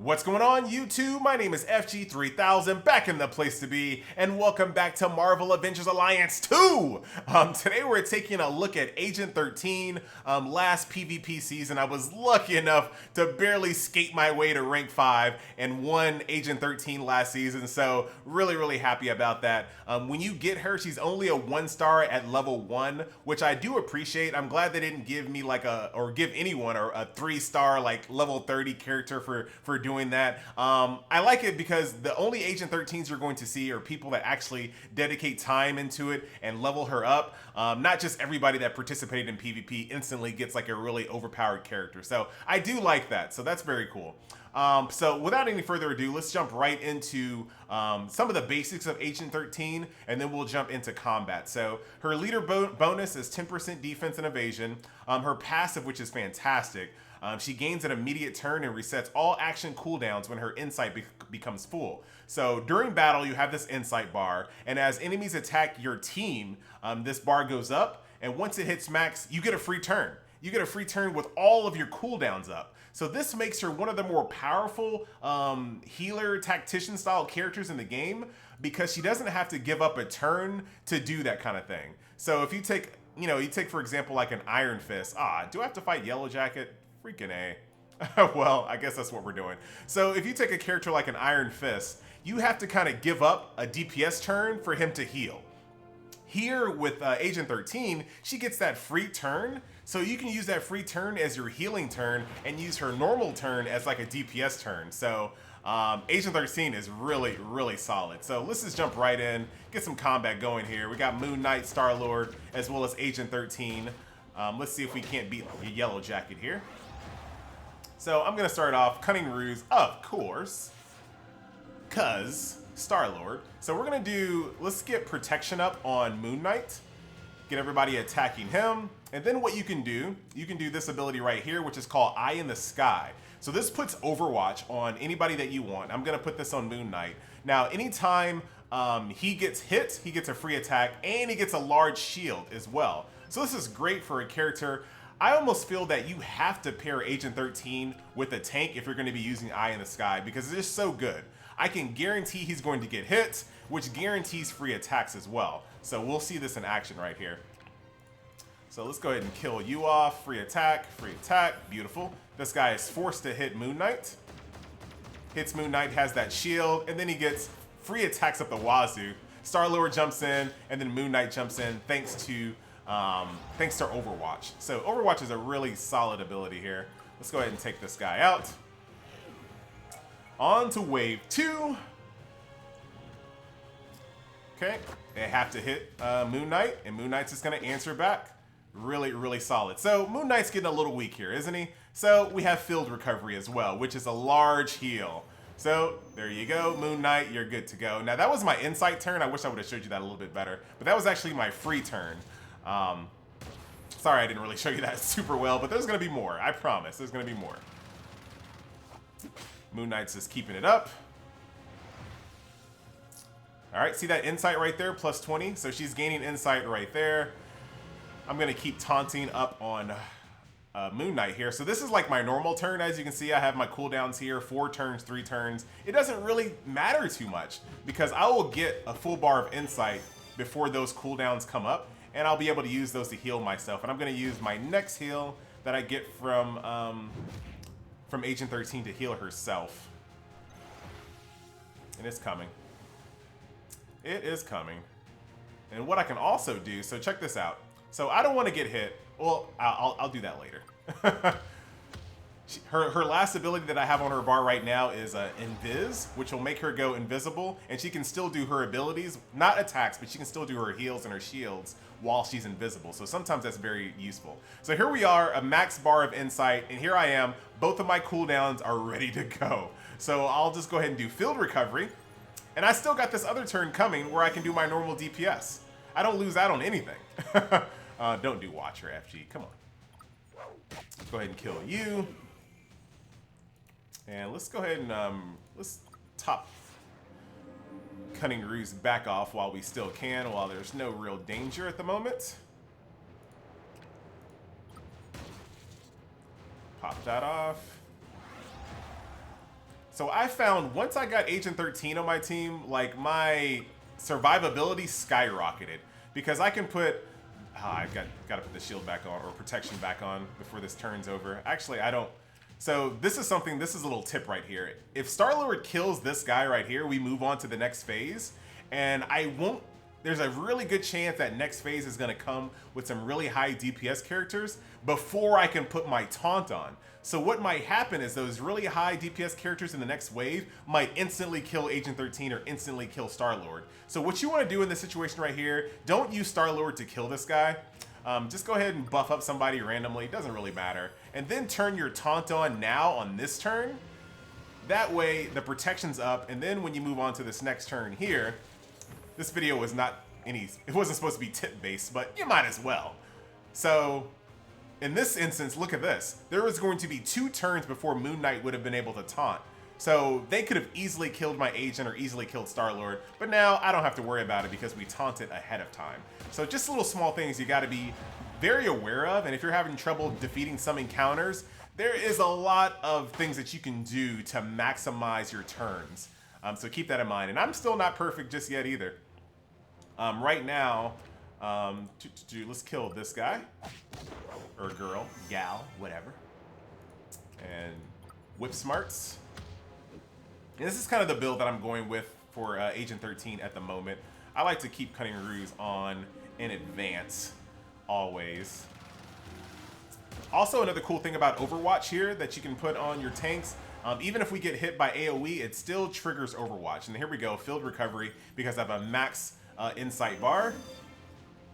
What's going on, YouTube? My name is FG3000, back in the place to be, and welcome back to Marvel Avengers Alliance 2! Today we're taking a look at Agent 13. Last PvP season, I was lucky enough to barely skate my way to rank 5 and won Agent 13 last season, so really happy about that. When you get her, she's only a 1-star at level 1, which I do appreciate. I'm glad they didn't give me like or give anyone a 3-star like level 30 character for doing that. I like it because the only Agent 13s you're going to see are people that actually dedicate time into it and level her up. Not just everybody that participated in PvP instantly gets like a really overpowered character. So I do like that. So that's very cool. So without any further ado, let's jump right into some of the basics of Agent 13, and then we'll jump into combat. So her leader bonus is 10% defense and evasion. Her passive, which is fantastic. She gains an immediate turn and resets all action cooldowns when her insight becomes full. So during battle, you have this insight bar, and as enemies attack your team, this bar goes up, and once it hits max, you get a free turn. You get a free turn with all of your cooldowns up. So this makes her one of the more powerful healer tactician style characters in the game because she doesn't have to give up a turn to do that kind of thing. So if you take, you take for example like an Iron Fist. Do I have to fight Yellow Jacket? Freaking A. Well, I guess that's what we're doing. So if you take a character like an Iron Fist, you have to kind of give up a DPS turn for him to heal. Here with Agent 13, she gets that free turn, so you can use that free turn as your healing turn and use her normal turn as like a DPS turn. So Agent 13 is really solid. So let's just jump right in, get some combat going here. We got Moon Knight, Star-Lord, as well as Agent 13. Let's see if we can't beat the Yellow Jacket here. So I'm gonna start off Cunning Ruse, of course, cause Star-Lord. So we're gonna let's get protection up on Moon Knight, get everybody attacking him, and then what you can do this ability right here, which is called Eye in the Sky. So this puts Overwatch on anybody that you want. I'm gonna put this on Moon Knight. Now, anytime he gets hit, he gets a free attack, and he gets a large shield as well. So this is great for a character. I almost feel that you have to pair Agent 13 with a tank if you're going to be using Eye in the Sky because it's just so good. I can guarantee he's going to get hit, which guarantees free attacks as well. So we'll see this in action right here. So let's go ahead and kill you off. Free attack, beautiful. This guy is forced to hit Moon Knight. Hits Moon Knight, has that shield, and then he gets free attacks up the wazoo. Star-Lord jumps in, and then Moon Knight jumps in thanks to Overwatch. So Overwatch is a really solid ability here. Let's go ahead and take this guy out. On to wave 2. Okay, they have to hit Moon Knight, and Moon Knight's just gonna answer back. Really solid. So Moon Knight's getting a little weak here, isn't he? So we have field recovery as well, which is a large heal. So there you go, Moon Knight, you're good to go. Now that was my insight turn. I wish I would have showed you that a little bit better, but that was actually my free turn. Sorry I didn't really show you that super well, but there's gonna be more. I promise, there's gonna be more. Moon Knight's just keeping it up. All right, see that insight right there, plus 20? So she's gaining insight right there. I'm gonna keep taunting up on Moon Knight here. So this is like my normal turn. As you can see, I have my cooldowns here, 4 turns, 3 turns. It doesn't really matter too much because I will get a full bar of insight before those cooldowns come up, and I'll be able to use those to heal myself. And I'm gonna use my next heal that I get from Agent 13 to heal herself. And it's coming. It is coming. And what I can also do, so check this out. So I don't want to get hit. Well, I'll do that later. Her last ability that I have on her bar right now is Invis, which will make her go invisible, and she can still do her abilities, not attacks, but she can still do her heals and her shields while she's invisible. So sometimes that's very useful. So here we are, a max bar of insight, and here I am. Both of my cooldowns are ready to go. So I'll just go ahead and do field recovery, and I still got this other turn coming where I can do my normal DPS. I don't lose out on anything. Don't do Watcher, FG, come on. Let's go ahead and kill you. And let's go ahead and let's top Cunning Ruse back off while we still can, while there's no real danger at the moment. Pop that off. So I found once I got Agent 13 on my team, like my survivability skyrocketed because I can put. I got to put the shield back on or protection back on before this turns over. Actually, I don't. So this is something. This is a little tip right here. If Star-Lord kills this guy right here, we move on to the next phase, and I won't. There's a really good chance that next phase is going to come with some really high DPS characters before I can put my taunt on. So what might happen is those really high DPS characters in the next wave might instantly kill Agent 13 or instantly kill Star-Lord. So what you want to do in this situation right here, don't use Star-Lord to kill this guy. Just go ahead and buff up somebody randomly, doesn't really matter. And then turn your taunt on now on this turn. That way the protection's up, and then when you move on to this next turn here, this video was not it wasn't supposed to be tip-based, but you might as well. So, in this instance, look at this. There was going to be 2 turns before Moon Knight would have been able to taunt. So, they could have easily killed my agent or easily killed Star-Lord, but now I don't have to worry about it because we taunted ahead of time. So, just little small things you gotta be very aware of, and if you're having trouble defeating some encounters, there is a lot of things that you can do to maximize your turns. So keep that in mind. And I'm still not perfect just yet either. Right now, let's kill this guy. Or girl, gal, whatever. And whip smarts. And this is kind of the build that I'm going with for Agent 13 at the moment. I like to keep Cunning Ruse on in advance, always. Also, another cool thing about Overwatch here that you can put on your tanks, even if we get hit by AoE, it still triggers Overwatch. And here we go, field recovery, because I have a max insight bar.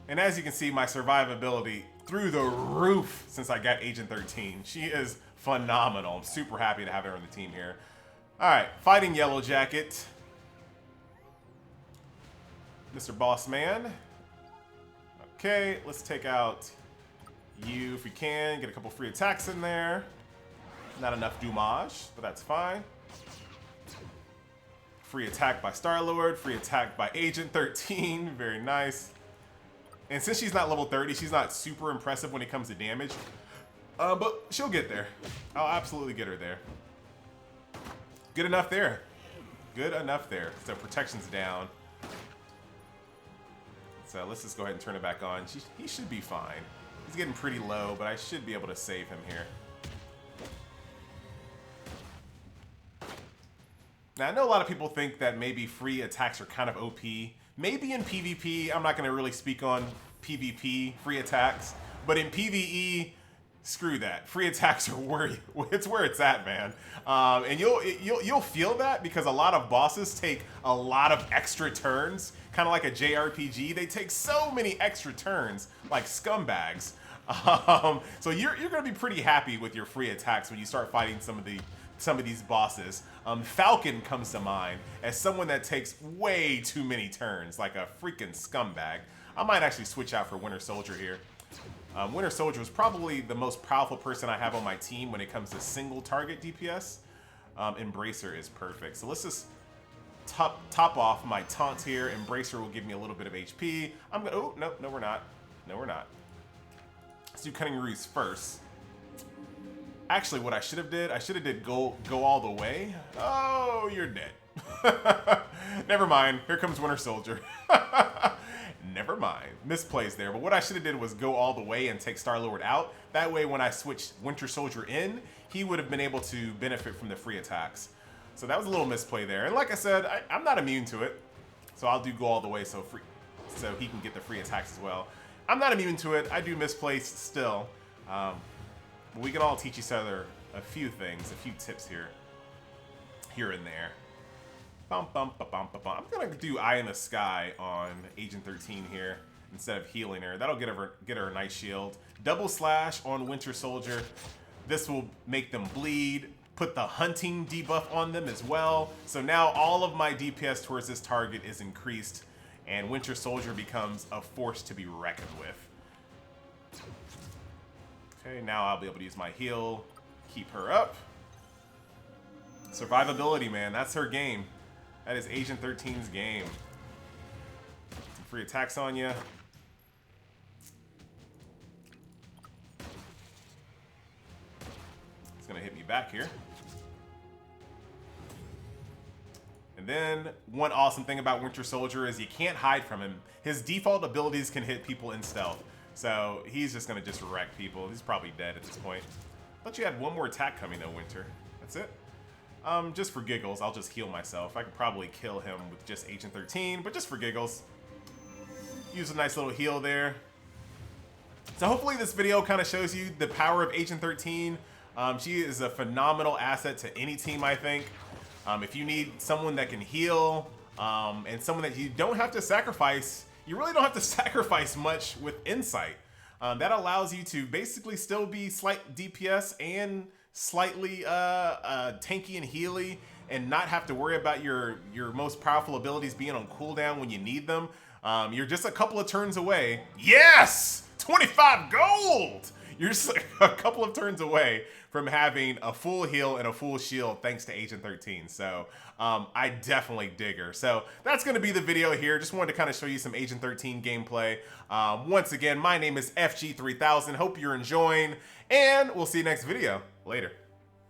And as you can see, my survivability through the roof since I got Agent 13. She is phenomenal. I'm super happy to have her on the team here. All right, fighting Yellow Jacket. Mr. Boss Man. Okay, let's take out you if we can. Get a couple free attacks in there. Not enough damage, but that's fine. Free attack by Star-Lord, free attack by Agent 13, very nice. And since she's not level 30, she's not super impressive when it comes to damage. But she'll get there. I'll absolutely get her there. Good enough there. Good enough there. So protection's down. So let's just go ahead and turn it back on. He should be fine. He's getting pretty low, but I should be able to save him here. Now, I know a lot of people think that maybe free attacks are kind of OP. Maybe in PvP, I'm not going to really speak on PvP free attacks, but in PvE, screw that. Free attacks are where it's at, man. And you'll feel that because a lot of bosses take a lot of extra turns, kind of like a JRPG. They take so many extra turns, like scumbags. So you're going to be pretty happy with your free attacks when you start fighting some of these bosses. Falcon comes to mind as someone that takes way too many turns, like a freaking scumbag. I might actually switch out for Winter Soldier here. Winter Soldier is probably the most powerful person I have on my team when it comes to single target DPS. Embracer is perfect. So let's just top off my taunt here. Embracer will give me a little bit of HP. I'm gonna, oh, no, we're not. No, we're not. Let's do Cunning Ruse first. Actually, what I should have did go all the way. Oh, you're dead. Never mind. Here comes Winter Soldier. Never mind. Misplays there. But what I should have did was go all the way and take Star-Lord out. That way, when I switched Winter Soldier in, he would have been able to benefit from the free attacks. So that was a little misplay there. And like I said, I'm not immune to it. So I'll do go all the way so he can get the free attacks as well. I'm not immune to it. I do misplace still. We can all teach each other a few things, a few tips here and there. I'm gonna do Eye in the Sky on Agent 13 here instead of healing her. That'll get her a nice shield. Double Slash on Winter Soldier. This will make them bleed. Put the hunting debuff on them as well. So now all of my DPS towards this target is increased, and Winter Soldier becomes a force to be reckoned with. Okay, now I'll be able to use my heal, keep her up. Survivability, man, that's her game. That is Agent 13's game. Some free attacks on you. It's gonna hit me back here. And then one awesome thing about Winter Soldier is you can't hide from him. His default abilities can hit people in stealth. So he's just gonna just wreck people. He's probably dead at this point. Thought you had one more attack coming though, Winter. That's it. Just for giggles, I'll just heal myself. I could probably kill him with just Agent 13, but just for giggles. Use a nice little heal there. So hopefully this video kind of shows you the power of Agent 13. She is a phenomenal asset to any team, I think. If you need someone that can heal, and someone that you don't have to sacrifice, you really don't have to sacrifice much with Insight. That allows you to basically still be slight DPS and slightly tanky and healy, and not have to worry about your most powerful abilities being on cooldown when you need them. You're just a couple of turns away. Yes! 25 gold! You're just a couple of turns away from having a full heal and a full shield thanks to Agent 13. So I definitely dig her. So that's going to be the video here. Just wanted to kind of show you some Agent 13 gameplay. Once again, my name is FG3000. Hope you're enjoying, and we'll see you next video. Later.